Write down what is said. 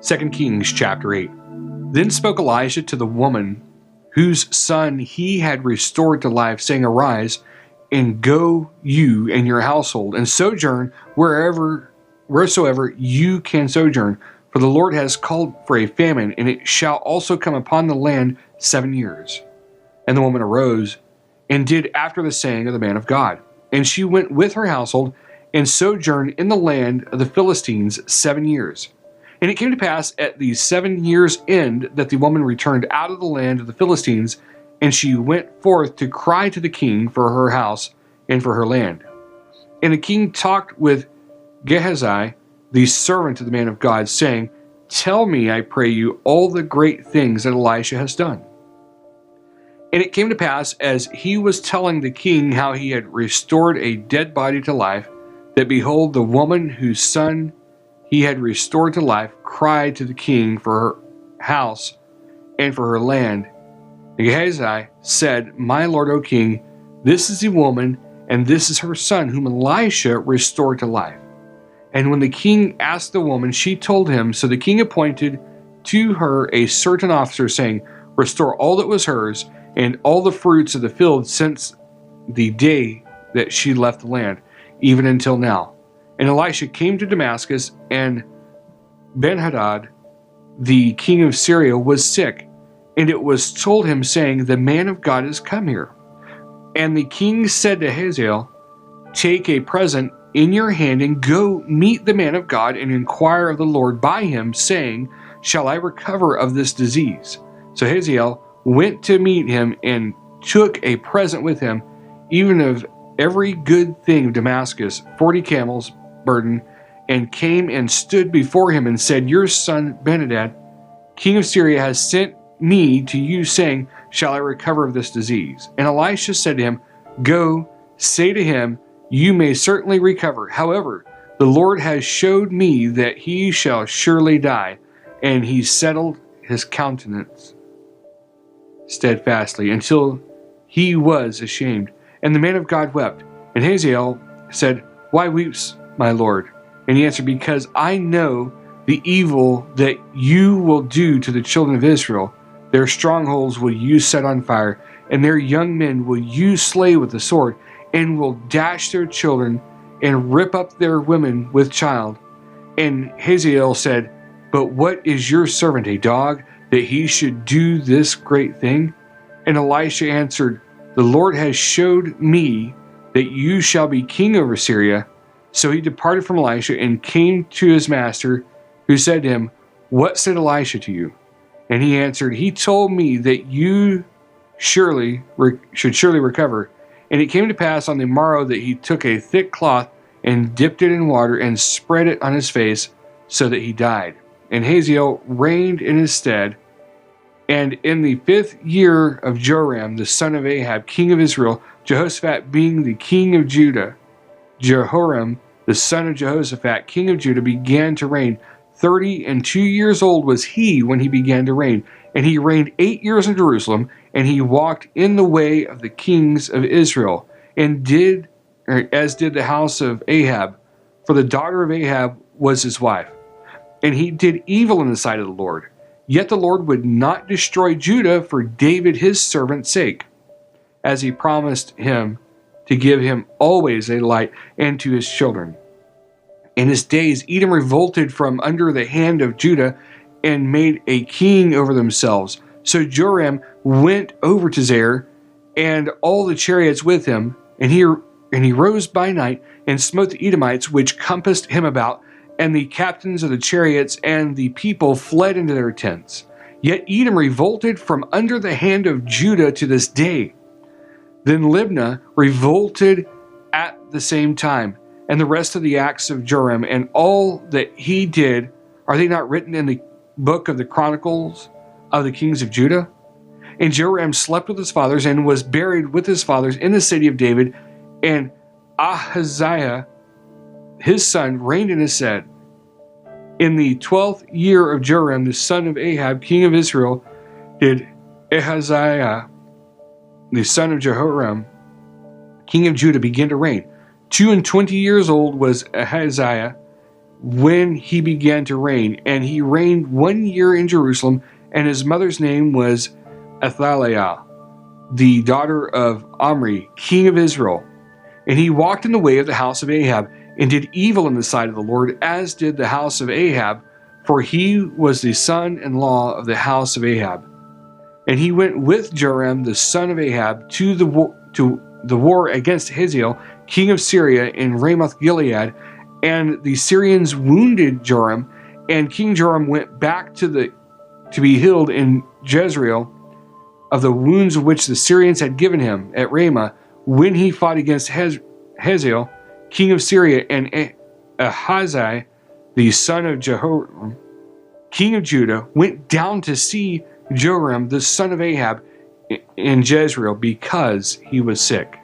2 Kings chapter 8. Then spoke Elisha to the woman whose son he had restored to life, saying, Arise, and go you and your household, and sojourn wheresoever you can sojourn. For the Lord has called for a famine, and it shall also come upon the land 7 years. And the woman arose, and did after the saying of the man of God. And she went with her household, and sojourned in the land of the Philistines 7 years. And it came to pass at the 7 years' end that the woman returned out of the land of the Philistines, and she went forth to cry to the king for her house and for her land. And the king talked with Gehazi, the servant of the man of God, saying, Tell me, I pray you, all the great things that Elisha has done. And it came to pass, as he was telling the king how he had restored a dead body to life, that behold, the woman whose son he had restored to life cried to the king for her house and for her land. And Gehazi said, My lord, O king, this is the woman, and this is her son, whom Elisha restored to life. And when the king asked the woman, she told him. So the king appointed to her a certain officer, saying, Restore all that was hers, and all the fruits of the field since the day that she left the land, even until now. And Elisha came to Damascus, and Benhadad, the king of Syria, was sick. And it was told him, saying, The man of God is come here. And the king said to Hazael, Take a present in your hand, and go meet the man of God, and inquire of the Lord by him, saying, Shall I recover of this disease? So Hazael went to meet him, and took a present with him, even of every good thing of Damascus, 40 camels burden, and came and stood before him, and said, Your son Benhadad, king of Syria, has sent me to you, saying, Shall I recover of this disease? And Elisha said to him, Go, say to him, You may certainly recover. However, the Lord has showed me that he shall surely die. And he settled his countenance steadfastly until he was ashamed. And the man of God wept. And Hazael said, Why weeps my lord? And he answered, Because I know the evil that you will do to the children of Israel. Their strongholds will you set on fire, and their young men will you slay with the sword, and will dash their children, and rip up their women with child. And Hazael said, But what is your servant, a dog, that he should do this great thing? And Elisha answered, The Lord has showed me that you shall be king over Syria. So he departed from Elisha, and came to his master, who said to him, What said Elisha to you? And he answered, He told me that you should surely recover. And it came to pass on the morrow that he took a thick cloth, and dipped it in water, and spread it on his face, so that he died. And Hazael reigned in his stead. And in the 5th year of Joram, the son of Ahab, king of Israel, Jehoshaphat being the king of Judah, Jehoram, the son of Jehoshaphat, king of Judah, began to reign. 32 years old was he when he began to reign. And he reigned 8 years in Jerusalem, and he walked in the way of the kings of Israel, and as did the house of Ahab, for the daughter of Ahab was his wife. And he did evil in the sight of the Lord. Yet the Lord would not destroy Judah for David his servant's sake, as he promised him to give him always a light, and to his children. In his days Edom revolted from under the hand of Judah, and made a king over themselves. So Joram went over to Zair, and all the chariots with him, and he rose by night, and smote the Edomites which compassed him about, and the captains of the chariots and the people fled into their tents. Yet Edom revolted from under the hand of Judah to this day. Then Libnah revolted at the same time. And the rest of the acts of Joram, and all that he did, are they not written in the book of the Chronicles of the kings of Judah? And Joram slept with his fathers, and was buried with his fathers in the city of David. And Ahaziah, his son, reigned in his stead. In the 12th year of Joram, the son of Ahab, king of Israel, did Ahaziah, the son of Jehoram, king of Judah, begin to reign. 22 years old was Ahaziah, when he began to reign, and he reigned 1 year in Jerusalem, and his mother's name was Athaliah, the daughter of Omri, king of Israel. And he walked in the way of the house of Ahab, and did evil in the sight of the Lord, as did the house of Ahab, for he was the son-in-law of the house of Ahab. And he went with Joram the son of Ahab to the war against Hazael, king of Syria, in Ramoth Gilead, and the Syrians wounded Joram, and King Joram went back to be healed in Jezreel of the wounds which the Syrians had given him at Ramah, when he fought against Hazael, king of Syria, and Ahaziah, the son of Jehoram, king of Judah, went down to see Joram the son of Ahab in Jezreel, because he was sick.